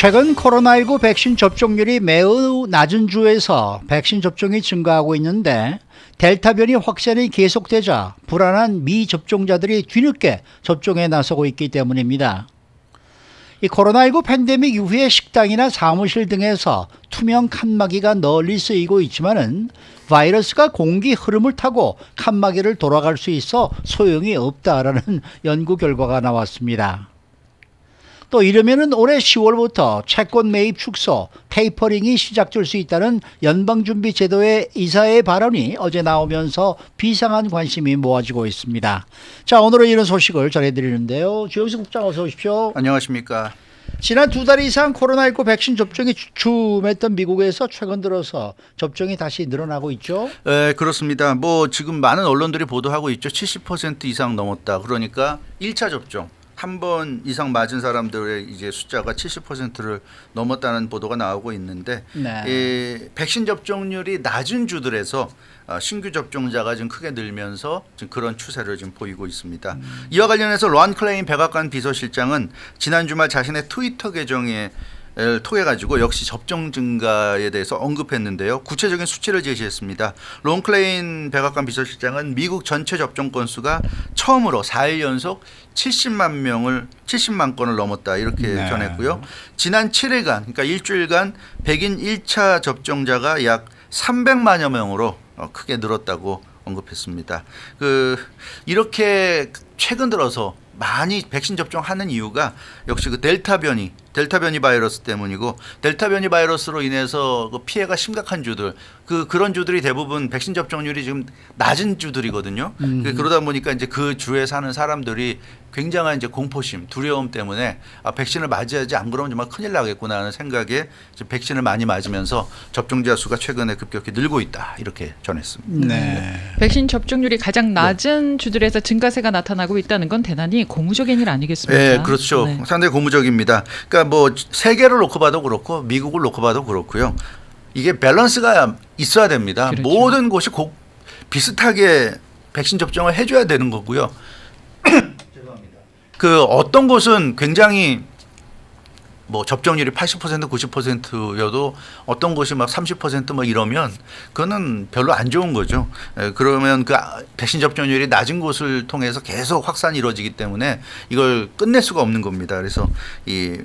최근 코로나19 백신 접종률이 매우 낮은 주에서 백신 접종이 증가하고 있는데 델타 변이 확산이 계속되자 불안한 미접종자들이 뒤늦게 접종에 나서고 있기 때문입니다. 이 코로나19 팬데믹 이후에 식당이나 사무실 등에서 투명 칸막이가 널리 쓰이고 있지만은 바이러스가 공기 흐름을 타고 칸막이를 돌아갈 수 있어 소용이 없다라는 연구 결과가 나왔습니다. 또 이러면은 올해 10월부터 채권 매입 축소, 테이퍼링이 시작될 수 있다는 연방준비제도의 이사의 발언이 어제 나오면서 비상한 관심이 모아지고 있습니다. 자, 오늘은 이런 소식을 전해드리는데요. 주영수 국장 어서 오십시오. 안녕하십니까. 지난 2달 이상 코로나19 백신 접종이 주춤했던 미국에서 최근 들어서 접종이 다시 늘어나고 있죠? 네, 그렇습니다. 뭐 지금 많은 언론들이 보도하고 있죠. 70% 이상 넘었다. 그러니까 1차 접종. 한 번 이상 맞은 사람들의 이제 숫자가 70%를 넘었다는 보도가 나오고 있는데 이 백신 접종률이 낮은 주들에서 신규 접종자가 지금 크게 늘면서 지금 그런 추세를 지금 보이고 있습니다. 이와 관련해서 론 클레인 백악관 비서실장은 지난 주말 자신의 트위터 계정에 통해 가지고 역시 접종 증가에 대해서 언급했는데요. 구체적인 수치를 제시했습니다. 론 클레인 백악관 비서실장은 미국 전체 접종 건수가 처음으로 4일 연속 70만 건을 넘었다 이렇게 전했고요. 지난 7일간 그러니까 일주일간 백인 1차 접종자가 약 300만여 명으로 크게 늘었다고 언급했습니다. 이렇게 최근 들어서 많이 백신 접종하는 이유가 역시 그 델타 변이 바이러스 때문이고, 델타 변이 바이러스로 인해서 그 피해가 심각한 주들, 그런 주들이 대부분 백신 접종률이 지금 낮은 주들이거든요. 그러다 보니까 이제 그 주에 사는 사람들이 굉장한 이제 공포심, 두려움 때문에 백신을 맞아야지 안 그러면 정말 큰일 나겠구나 하는 생각에 백신을 많이 맞으면서 접종자 수가 최근에 급격히 늘고 있다 이렇게 전했습니다. 백신 접종률이 가장 낮은 주들에서 증가세가 나타나고 있다는 건 대단히 고무적인 일 아니겠습니까? 네, 그렇죠. 상당히 고무적입니다. 그러니까 뭐 세계를 놓고 봐도 그렇고 미국을 놓고 봐도 그렇고요. 이게 밸런스가 있어야 됩니다. 그렇죠. 모든 곳이 비슷하게 백신 접종을 해줘야 되는 거고요. 어떤 곳은 굉장히 뭐 접종률이 80% 90%여도 어떤 곳이 막 30% 이러면 그거는 별로 안 좋은 거죠. 그러면 그 백신 접종률이 낮은 곳을 통해서 계속 확산이 이루어지기 때문에 이걸 끝낼 수가 없는 겁니다. 그래서 이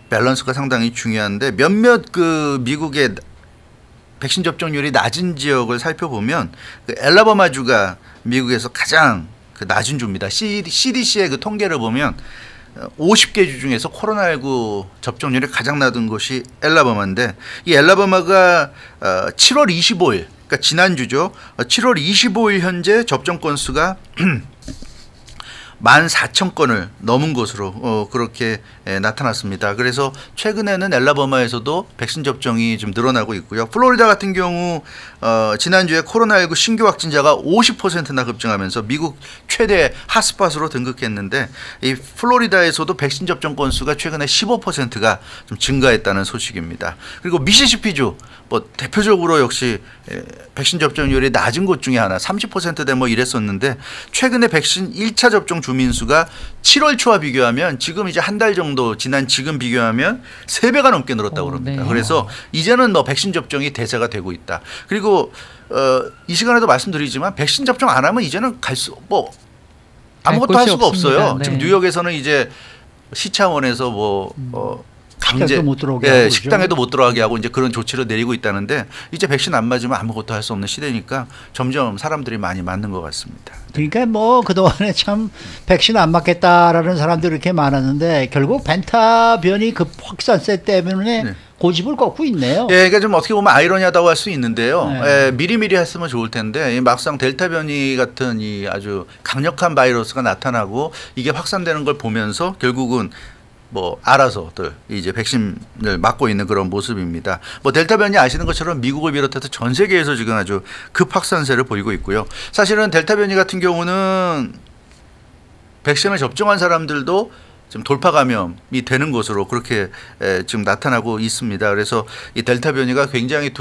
밸런스가 상당히 중요한데 몇몇 그 미국의 백신 접종률이 낮은 지역을 살펴보면 그 엘라바마주가 미국에서 가장 그 낮은 주입니다. CDC의 그 통계를 보면 50개 주 중에서 코로나19 접종률이 가장 낮은 곳이 엘라바마인데, 이 엘라바마가 7월 25일, 그러니까 지난주죠. 7월 25일 현재 접종 건수가 14,000건을 넘은 것으로 그렇게 나타났습니다. 그래서 최근에는 엘라바마에서도 백신 접종이 좀 늘어나고 있고요. 플로리다 같은 경우 지난주에 코로나19 신규 확진자가 50%나 급증하면서 미국 최대 핫스팟으로 등극했는데, 이 플로리다에서도 백신 접종 건수가 최근에 15%가 좀 증가했다는 소식입니다. 그리고 미시시피주 뭐 대표적으로 역시 백신 접종률이 낮은 곳 중에 하나 30%대 뭐 이랬었는데, 최근에 백신 1차 접종 주민수가 7월 초와 비교하면 지금 이제 한 달 정도 지난 지금 비교하면 3배가 넘게 늘었다고 그럽니다. 그래서 이제는 뭐 백신 접종이 대세가 되고 있다. 그리고 이 시간에도 말씀드리지만 백신 접종 안 하면 이제는 아무것도 할 수가 없어요. 지금 뉴욕에서는 이제 시 차원에서 강제 못 들어오게 하고 식당에도 못 들어가게 하고 이제 그런 조치를 내리고 있다는데, 이제 백신 안 맞으면 아무것도 할 수 없는 시대니까 점점 사람들이 많이 맞는 것 같습니다. 그러니까 뭐 그동안에 참 백신 안 맞겠다라는 사람들이 이렇게 많았는데 결국 벤타 변이 급 확산세 때문에 고집을 꺾고 있네요. 그러니까 좀 어떻게 보면 아이러니하다고 할 수 있는데요. 미리미리 했으면 좋을 텐데 막상 델타 변이 같은 이 아주 강력한 바이러스가 나타나고 이게 확산되는 걸 보면서 결국은 알아서들 이제 백신을 맞고 있는 그런 모습입니다. 델타 변이 아시는 것처럼 미국을 비롯해서 전 세계에서 지금 아주 급 확산세를 보이고 있고요. 사실은 델타 변이 같은 경우는 백신을 접종한 사람들도 지금 돌파 감염이 되는 것으로 그렇게 지금 나타나고 있습니다. 그래서 이 델타 변이가 굉장히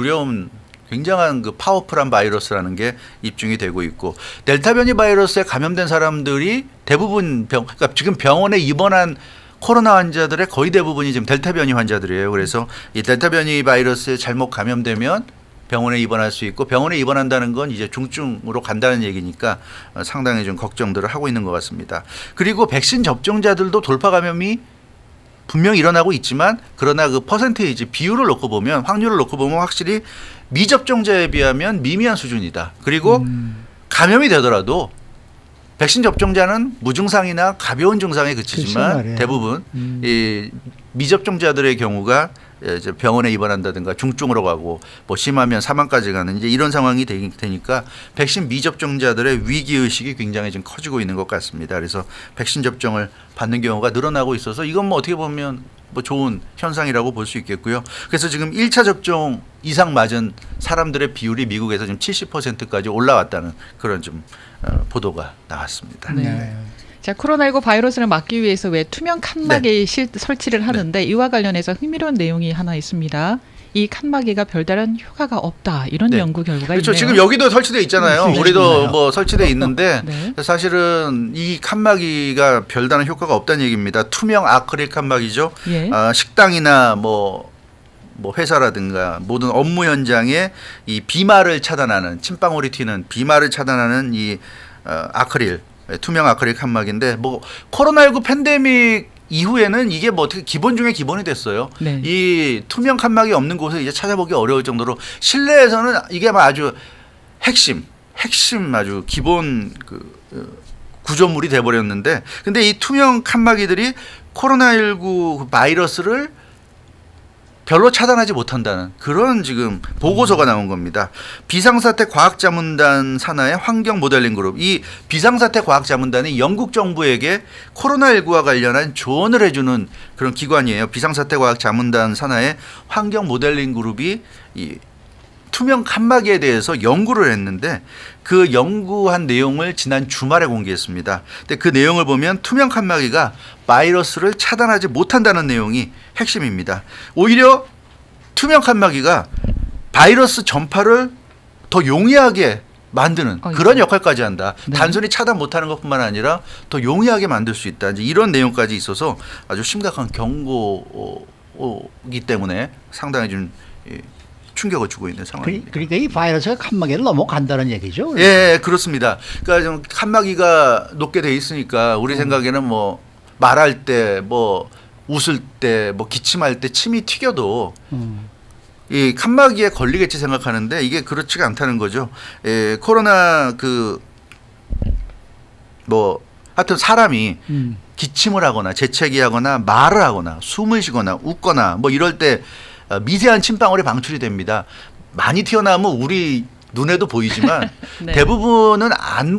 굉장한 그 파워풀한 바이러스라는 게 입증이 되고 있고, 델타 변이 바이러스에 감염된 사람들이 대부분 그러니까 지금 병원에 입원한 코로나 환자들의 거의 대부분이 지금 델타 변이 환자들이에요. 그래서 이 델타 변이 바이러스에 잘못 감염되면 병원에 입원할 수 있고 병원에 입원한다는 건 이제 중증으로 간다는 얘기니까 상당히 좀 걱정들을 하고 있는 것 같습니다. 그리고 백신 접종자들도 돌파 감염이 분명히 일어나고 있지만 그러나 그 퍼센테이지 비율을 놓고 보면 확률을 놓고 보면 확실히 미접종자에 비하면 미미한 수준이다. 그리고 감염이 되더라도 백신 접종자는 무증상이나 가벼운 증상에 그치지만 대부분 이 미접종자들의 경우가 이제 병원에 입원한다든가 중증으로 가고 뭐 심하면 사망까지 가는 이제 이런 상황이 되니까 백신 미접종자들의 위기 의식이 굉장히 좀 커지고 있는 것 같습니다. 그래서 백신 접종을 받는 경우가 늘어나고 있어서 이건 뭐 어떻게 보면 뭐 좋은 현상이라고 볼 수 있겠고요. 그래서 지금 1차 접종 이상 맞은 사람들의 비율이 미국에서 지금 70%까지 올라왔다는 그런 좀 보도가 나왔습니다. 네. 자, 코로나19 바이러스를 막기 위해서 왜 투명 칸막이 설치를 하는데 이와 관련해서 흥미로운 내용이 하나 있습니다. 이 칸막이가 별다른 효과가 없다. 이런 연구 결과가 그렇죠. 있네요. 지금 여기도 설치되어 있잖아요. 우리도 뭐 설치되어 있는데 네. 사실은 이 칸막이가 별다른 효과가 없다는 얘기입니다. 투명 아크릴 칸막이죠. 예. 식당이나 뭐 회사라든가 모든 업무 현장에 이 비말을 차단하는 침방울이 튀는 비말을 차단하는 이 아크릴 투명 아크릴 칸막인데 뭐 코로나19 팬데믹 이후에는 이게 뭐 어떻게 기본 중에 기본이 됐어요. 네. 이 투명 칸막이 없는 곳을 이제 찾아보기 어려울 정도로 실내에서는 이게 아주 핵심 아주 기본 그 구조물이 돼버렸는데 근데 이 투명 칸막이들이 코로나19 바이러스를 별로 차단하지 못한다는 그런 지금 보고서가 나온 겁니다. 비상사태 과학자문단 산하의 환경 모델링 그룹. 이 비상사태 과학자문단이 영국 정부에게 코로나19와 관련한 조언을 해주는 그런 기관이에요. 비상사태 과학자문단 산하의 환경 모델링 그룹이 이 투명 칸막이에 대해서 연구를 했는데 그 연구한 내용을 지난 주말에 공개했습니다. 근데 그 내용을 보면 투명 칸막이가 바이러스를 차단하지 못한다는 내용이 핵심입니다. 오히려 투명 칸막이가 바이러스 전파를 더 용이하게 만드는 그런 역할까지 한다. 네. 단순히 차단 못하는 것뿐만 아니라 더 용이하게 만들 수 있다. 이제 이런 내용까지 있어서 아주 심각한 경고이기 때문에 상당히 좀 충격을 주고 있는 상황입니다. 그러니까 이 바이러스가 칸막이를 넘어간다는 얘기죠. 예, 그렇습니다. 그러니까 좀 칸막이가 높게 돼 있으니까 우리 생각에는 뭐 말할 때, 뭐 웃을 때, 뭐 기침할 때 침이 튀겨도 이 칸막이에 걸리겠지 생각하는데 이게 그렇지가 않다는 거죠. 코로나 뭐 하여튼 사람이 기침을 하거나 재채기하거나 말을 하거나 숨을 쉬거나 웃거나 뭐 이럴 때 미세한 침방울이 방출이 됩니다. 많이 튀어나오면 우리 눈에도 보이지만 네. 대부분은 안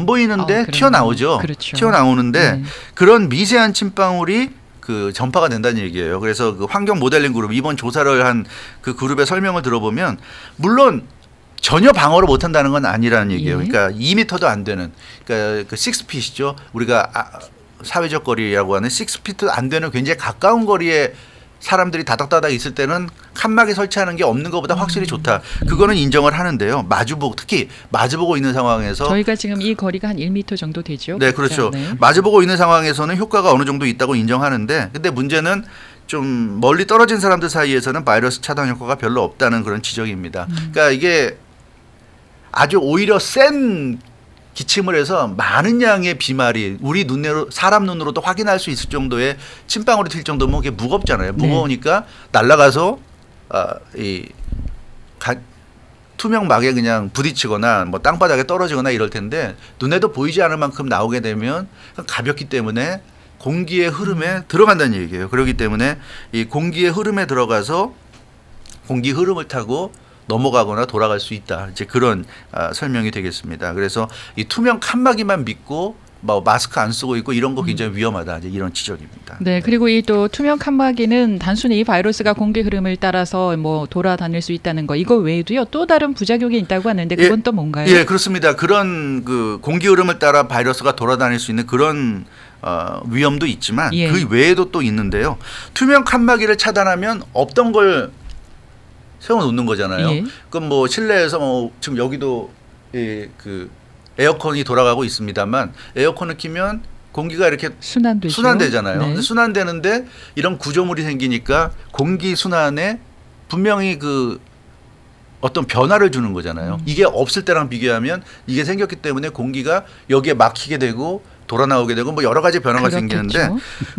보이는데 튀어나오죠. 그렇죠. 튀어나오는데 그런 미세한 침방울이 그 전파가 된다는 얘기예요. 그래서 그 환경 모델링 그룹 이번 조사를 한 그 그룹의 설명을 들어보면 물론 전혀 방어를 못한다는 건 아니라는 얘기예요. 그러니까 2m도 안 되는 그러니까 그 6핏이죠. 우리가 사회적 거리라고 하는 6핏도 안 되는 굉장히 가까운 거리에 사람들이 다닥다닥 있을 때는 칸막이 설치하는 게 없는 것보다 확실히 좋다. 그거는 인정을 하는데요. 특히 마주보고 있는 상황에서 저희가 지금 이 거리가 한 1m 정도 되죠. 네, 그렇죠. 네. 마주보고 있는 상황에서는 효과가 어느 정도 있다고 인정하는데 근데 문제는 좀 멀리 떨어진 사람들 사이에서는 바이러스 차단 효과가 별로 없다는 그런 지적입니다. 그러니까 이게 아주 오히려 센 기침을 해서 많은 양의 비말이 우리 눈으로 사람 눈으로도 확인할 수 있을 정도의 침방울이 튈 정도면 그게 무겁잖아요. 무거우니까 날아가서 투명 막에 그냥 부딪히거나 뭐 땅바닥에 떨어지거나 이럴 텐데 눈에도 보이지 않을 만큼 나오게 되면 가볍기 때문에 공기의 흐름에 들어간다는 얘기예요. 그렇기 때문에 이 공기의 흐름에 들어가서 공기 흐름을 타고 넘어가거나 돌아갈 수 있다. 이제 그런 설명이 되겠습니다. 그래서 이 투명 칸막이만 믿고 뭐 마스크 안 쓰고 있고 이런 거 굉장히 위험하다. 이제 이런 지적입니다. 네, 그리고 이 또 투명 칸막이는 단순히 이 바이러스가 공기 흐름을 따라서 뭐 돌아다닐 수 있다는 거 이거 외에도요 또 다른 부작용이 있다고 하는데 그건 또 뭔가요? 예, 그렇습니다. 그런 그 공기 흐름을 따라 바이러스가 돌아다닐 수 있는 그런 위험도 있지만 그 외에도 또 있는데요. 투명 칸막이를 차단하면 없던 걸 세워놓는 거잖아요. 그럼 뭐 실내에서 지금 여기도 그 에어컨이 돌아가고 있습니다만 에어컨을 키면 공기가 이렇게 순환되죠. 순환되잖아요. 네. 근데 순환되는데 이런 구조물이 생기니까 공기 순환에 분명히 그 어떤 변화를 주는 거잖아요. 이게 없을 때랑 비교하면 이게 생겼기 때문에 공기가 여기에 막히게 되고 돌아 나오게 되고 뭐 여러 가지 변화가 그렇겠죠. 생기는데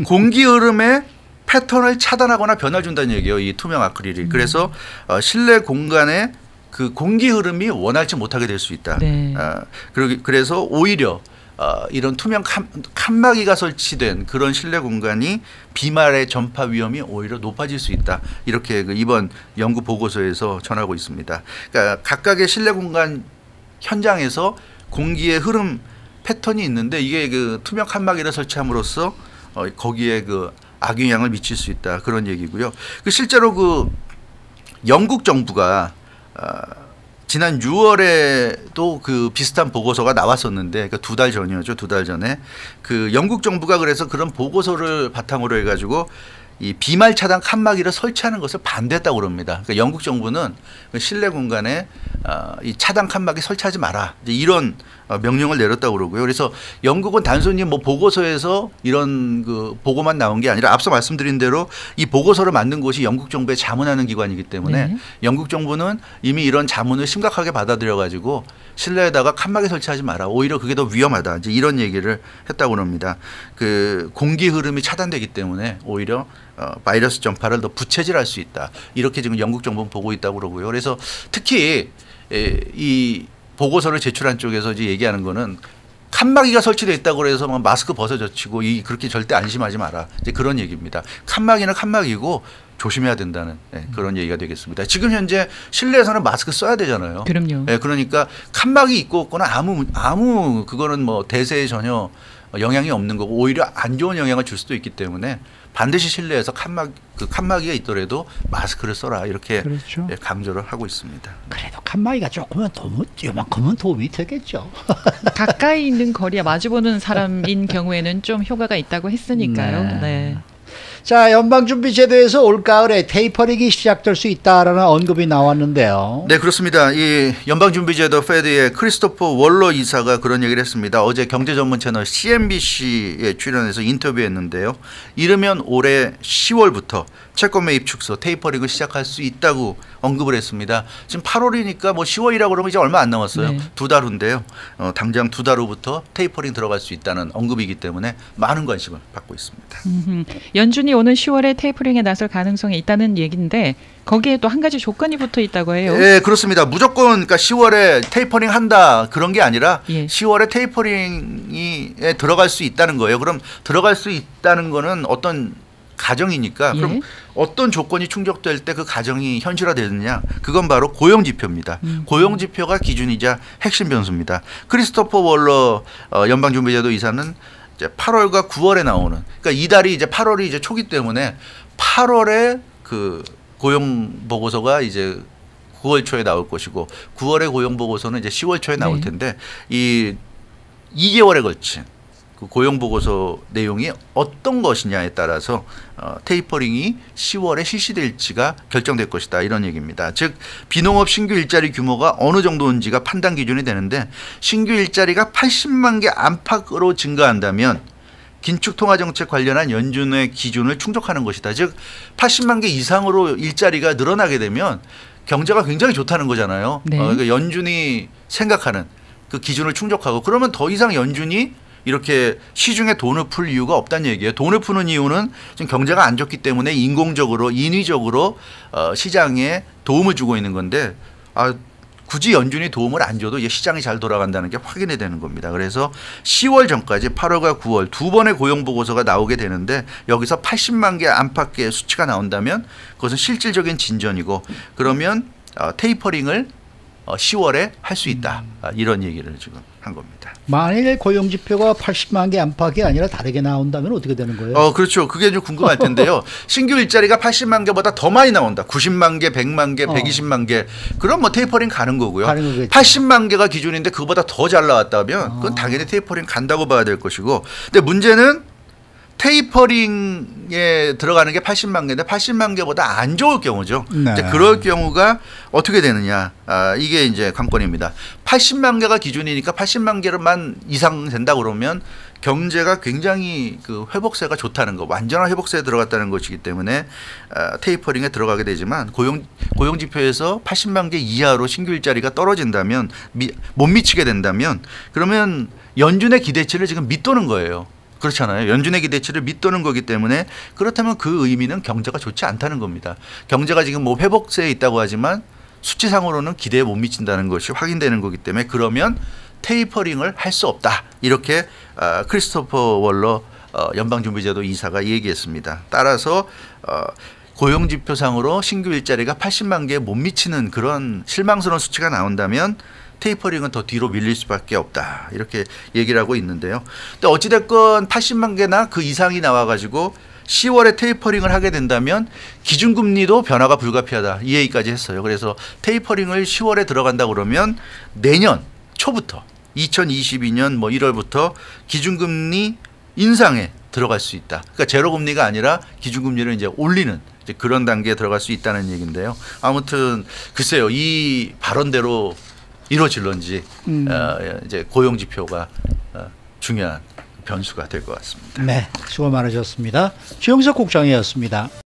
공기 흐름의 패턴을 차단하거나 변화를 준다는 얘기예요. 이 투명 아크릴이. 그래서 실내 공간에 그 공기 흐름이 원활치 못하게 될 수 있다. 네. 그래서 오히려 이런 투명 칸막이가 설치된 그런 실내 공간이 비말의 전파 위험이 오히려 높아질 수 있다. 이렇게 그 이번 연구 보고서에서 전하고 있습니다. 그러니까 각각의 실내 공간 현장에서 공기의 흐름 패턴이 있는데 이게 그 투명 칸막이를 설치함으로써 거기에 그 악영향을 미칠 수 있다. 그런 얘기고요. 그 실제로 그 영국 정부가 지난 6월에도 그 비슷한 보고서가 나왔었는데 그 2달 전이었죠. 2달 전에 그 영국 정부가 그래서 그런 보고서를 바탕으로 해가지고 이 비말 차단 칸막이를 설치하는 것을 반대했다고 그럽니다. 그러니까 영국 정부는 그 실내 공간에 이 차단 칸막이 설치하지 마라 이제 이런 명령을 내렸다고 그러고요. 그래서 영국은 단순히 뭐 보고서에서 이런 그 보고만 나온 게 아니라 앞서 말씀드린 대로 이 보고서를 만든 곳이 영국 정부에 자문하는 기관이기 때문에 네. 영국 정부는 이미 이런 자문을 심각하게 받아들여 가지고 실내에다가 칸막이 설치하지 마라. 오히려 그게 더 위험하다. 이제 이런 얘기를 했다고 합니다. 그 공기 흐름이 차단되기 때문에 오히려 바이러스 전파를 더 부채질할 수 있다. 이렇게 지금 영국 정부는 보고 있다고 그러고요. 그래서 특히 이 보고서를 제출한 쪽에서 이제 얘기하는 거는 칸막이가 설치되어 있다고 해서 막 마스크 벗어젖히고 그렇게 절대 안심하지 마라. 이제 그런 얘기입니다. 칸막이는 칸막이고 조심해야 된다는 그런 얘기가 되겠습니다. 지금 현재 실내에서는 마스크 써야 되잖아요. 그럼요. 그러니까 칸막이 있고 없거나 아무 그거는 뭐 대세에 전혀 영향이 없는 거고 오히려 안 좋은 영향을 줄 수도 있기 때문에 반드시 실내에서 칸막이가 있더라도 마스크를 써라 이렇게 그렇죠. 강조를 하고 있습니다. 그래도 칸막이가 조금은 요만큼은 도움이 되겠죠. 가까이 있는 거리에 마주보는 사람인 경우에는 좀 효과가 있다고 했으니까요. 네. 네. 자, 연방준비제도에서 올가을에 테이퍼링이 시작될 수 있다라는 언급이 나왔는데요. 네, 그렇습니다. 이 연방준비제도 페드의 크리스토퍼 월러 이사가 그런 얘기를 했습니다. 어제 경제 전문 채널 CNBC에 출연해서 인터뷰했는데요. 이르면 올해 10월부터 채권 매입 축소 테이퍼링을 시작할 수 있다고 언급을 했습니다. 지금 8월이니까 뭐 10월이라고 그러면 이제 얼마 안 남았어요. 네. 2달 후인데요. 당장 2달 후부터 테이퍼링 들어갈 수 있다는 언급이기 때문에 많은 관심을 받고 있습니다. 연준이 오는 10월에 테이퍼링에 나설 가능성이 있다는 얘기인데 거기에 또 한 가지 조건이 붙어 있다고 해요. 네, 그렇습니다. 무조건 그러니까 10월에 테이퍼링 한다 그런 게 아니라 예. 10월에 테이퍼링에 들어갈 수 있다는 거예요. 그럼 들어갈 수 있다는 거는 어떤 가정이니까 예. 그럼 어떤 조건이 충족될 때 그 가정이 현실화되느냐 그건 바로 고용지표입니다. 고용지표가 기준이자 핵심 변수입니다. 크리스토퍼 월러 연방준비제도 이사는 이제 8월과 9월에 나오는 그러니까 이달이 이제 8월이 이제 초기 때문에 8월에 그 고용 보고서가 이제 9월 초에 나올 것이고 9월의 고용 보고서는 이제 10월 초에 나올 텐데 이 2개월에 걸친 그 고용 보고서 내용이 어떤 것이냐에 따라서 테이퍼링이 10월에 실시될지가 결정될 것이다 이런 얘기입니다. 즉 비농업 신규 일자리 규모가 어느 정도인지가 판단 기준이 되는데 신규 일자리가 80만 개 안팎으로 증가한다면 긴축통화정책 관련한 연준의 기준을 충족하는 것이다. 즉 80만 개 이상으로 일자리가 늘어나게 되면 경제가 굉장히 좋다는 거잖아요. 네. 그러니까 연준이 생각하는 그 기준을 충족하고 그러면 더 이상 연준이 이렇게 시중에 돈을 풀 이유가 없다는 얘기예요. 돈을 푸는 이유는 지금 경제가 안 좋기 때문에 인공적으로 인위적으로 시장에 도움을 주고 있는 건데 굳이 연준이 도움을 안 줘도 이제 시장이 잘 돌아간다는 게 확인이 되는 겁니다. 그래서 10월 전까지 8월과 9월 두 번의 고용 보고서가 나오게 되는데 여기서 80만 개 안팎의 수치가 나온다면 그것은 실질적인 진전이고 그러면 테이퍼링을 10월에 할 수 있다. 이런 얘기를 지금 한 겁니다. 만일 고용지표가 80만 개 안팎이 아니라 다르게 나온다면 어떻게 되는 거예요? 그렇죠. 그게 좀 궁금할 텐데요. 신규 일자리가 80만 개보다 더 많이 나온다. 90만 개, 100만 개, 120만 개. 그럼 뭐 테이퍼링 가는 거고요. 가는 거겠죠. 80만 개가 기준인데 그거보다 더 잘 나왔다면 그건 당연히 테이퍼링 간다고 봐야 될 것이고. 근데 문제는 테이퍼링에 들어가는 게 80만 개인데 80만 개보다 안 좋을 경우죠. 네. 이제 그럴 경우가 어떻게 되느냐. 이게 이제 관건입니다. 80만 개가 기준이니까 80만 개만 이상 된다 그러면 경제가 굉장히 그 회복세가 좋다는 거, 완전한 회복세에 들어갔다는 것이기 때문에 테이퍼링에 들어가게 되지만 고용 지표에서 80만 개 이하로 신규 일자리가 떨어진다면 못 미치게 된다면 그러면 연준의 기대치를 지금 밑도는 거예요. 그렇잖아요. 연준의 기대치를 밑도는 거기 때문에 그렇다면 그 의미는 경제가 좋지 않다는 겁니다. 경제가 지금 뭐 회복세에 있다고 하지만 수치상으로는 기대에 못 미친다는 것이 확인되는 거기 때문에 그러면 테이퍼링을 할 수 없다. 이렇게 크리스토퍼 월러 연방준비제도 이사가 얘기했습니다. 따라서 고용지표상으로 신규 일자리가 80만 개에 못 미치는 그런 실망스러운 수치가 나온다면 테이퍼링은 더 뒤로 밀릴 수밖에 없다. 이렇게 얘기를 하고 있는데요. 근데 어찌됐건 80만 개나 그 이상이 나와가지고 10월에 테이퍼링을 하게 된다면 기준금리도 변화가 불가피하다. 이 얘기까지 했어요. 그래서 테이퍼링을 10월에 들어간다 그러면 내년 초부터 2022년 뭐 1월부터 기준금리 인상에 들어갈 수 있다. 그러니까 제로금리가 아니라 기준금리를 이제 올리는 이제 그런 단계에 들어갈 수 있다는 얘기인데요. 아무튼 글쎄요. 이 발언대로 이루어질런지 이제 고용 지표가 중요한 변수가 될 것 같습니다. 네, 수고 많으셨습니다. 주영석 국장이었습니다.